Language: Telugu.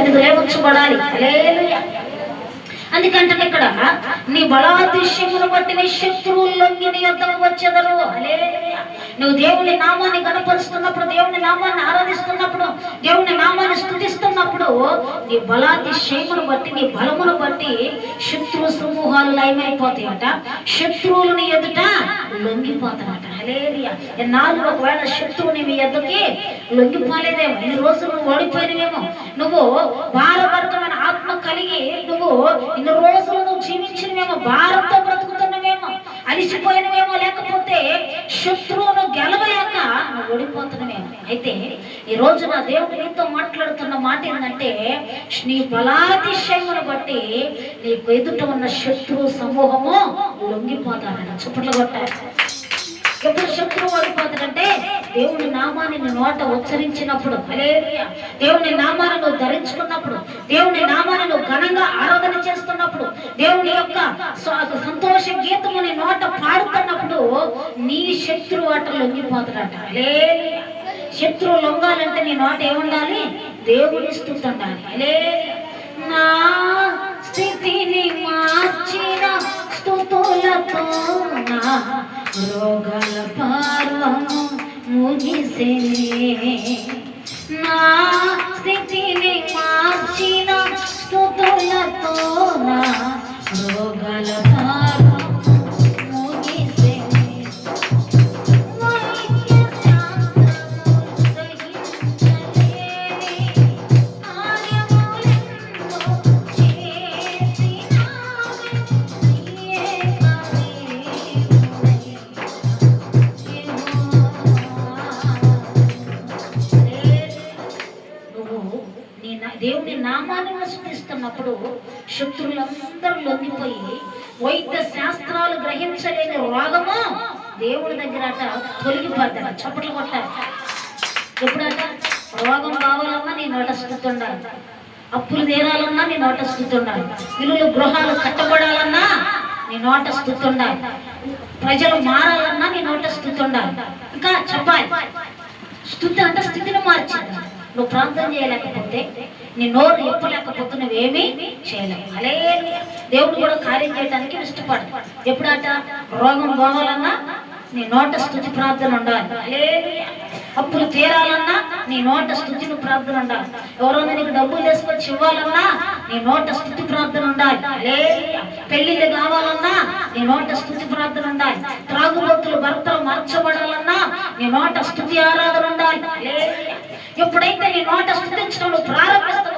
సన్నిధి లేవచ్చుబడాలి. హల్లెలూయా. అందుకంటే ఇక్కడ నీ బలాతిశయమును బట్టి నీ శత్రువులు లొంగి నీ యొద్దకు వచ్చెదరు. హల్లెలూయా. నువ్వు దేవుని నామాన్ని గణపరుస్తున్నప్పుడు, దేవుని నామాన్ని ఆరాధిస్తున్నప్పుడు, దేవుని నామాన్ని స్తుతిస్తున్నప్పుడు నీ బలాతిశయమును బట్టి, నీ బలమును బట్టి శత్రు సమూహాలు లయమైపోతాయట. శత్రువులు నీ ఎదుట లొంగిపోతారట. హల్లెలూయా. ఎన్నాళ్ళు ఒకవేళ శత్రువుని మీ ఎద్దకి లొంగిపోలేదేమో, ఇన్ని రోజులు నువ్వు ఓడిపోయినవేమో, నువ్వు భారభరితమైన ఆత్మ కలిగి నువ్వు ఇన్ని రోజులు నువ్వు జీవించినవేమో, భారంతో బ్రతుకుతున్నవేమో, అలిసిపోయినవేమో, లేకపోతే శత్రువును గెలవలేక నువ్వు ఓడిపోతున్నవేమో. అయితే ఈ రోజు నా దేవుడు నీతో మాట్లాడుతున్న మాట ఏంటంటే, నీ బలాతిశయమును బట్టి నీకు ఎదుట ఉన్న శత్రు సమూహము లొంగిపోతారని చప్పట్లు కొట్టారు. ఎప్పుడు శత్రువు ఓడిపోతాడంటే దేవుని నామాన్ని నోట ఉచ్చరించినప్పుడు. హల్లెలూయా. దేవుని నామాన్ని నువ్వు ధరించుకున్నప్పుడు, దేవుని నామాన్ని నువ్వు ఘనంగా ఆరాధన చేస్తున్నప్పుడు, దేవుని యొక్క సంతోష గీతము నీ నోట పాడుతున్నప్పుడు నీ శత్రువు అట లొంగిపోతాడట. హల్లెలూయా. శత్రువు లొంగాలంటే నీ నోట ఏముండాలి? దేవుని స్తుతి ఉండాలి. హల్లెలూయా. నా స్థితిని మార్చిన స్తుతులతో నా రోగాల పర్వము ముగిసెనే. నా స్థితిని మార్చిన స్తుతులతో నా రోగాల పర్వము ముగిసెనే. దేవుని నామాన్ని స్తుతిస్తున్నప్పుడు శత్రువులందరూ లొంగిపోయి వైద్య శాస్త్రాలు గ్రహించలేని రోగము దేవుడి దగ్గర అట తొలగిపోతాడు. చప్పట్లు కొట్టారు. ఎప్పుడట రోగం కావాలన్నా నీ నోట స్తుతి ఉండాలి, అప్పులు తీరాలన్నా నీ నోట స్తుతి ఉండాలి, ఇల్లు గృహాలు కట్టబడాలన్నా నీ నోట స్తుతి ఉండాలి, ప్రజలు మారాలన్నా నీ నోట స్తుతి ఉండాలి. ఇంకా చెప్పాలి. స్తుతి అంటే స్థితిని మార్చింది. నువ్వు ప్రార్థన చేయలేకపోతే, నీ నోరు ఎప్పలేకపోతే నువ్వేమీ చేయలేవు. హల్లెలూయా. దేవుడు కూడా కార్యం చేయడానికి ఇష్టపడదు. ఎప్పుడట రోగం పోవాలన్నా నీ నోట స్తుతి ప్రార్థన ఉండాలి. హల్లెలూయా. అప్పులు తీరాలన్నా నీ నోట స్తుతి ప్రార్థన ఉండాలి. ఎవరైనా నీకు డబ్బులు తీసుకొచ్చి ఇవ్వాలన్నా నీ నోట స్తుతి ప్రార్థన ఉండాలి. హల్లెలూయా. పెళ్లిళ్ళు కావాలన్నా నీ నోట స్తుతి ప్రార్థన ఉండాలి. త్రాగుబోతులు భర్తలు మార్చబడాలన్నా నీ నోట స్తుతి ఆరాధన ఉండాలి. హల్లెలూయా. ఎప్పుడైతే నీ నోట స్తుతించడం ప్రారంభిస్తావు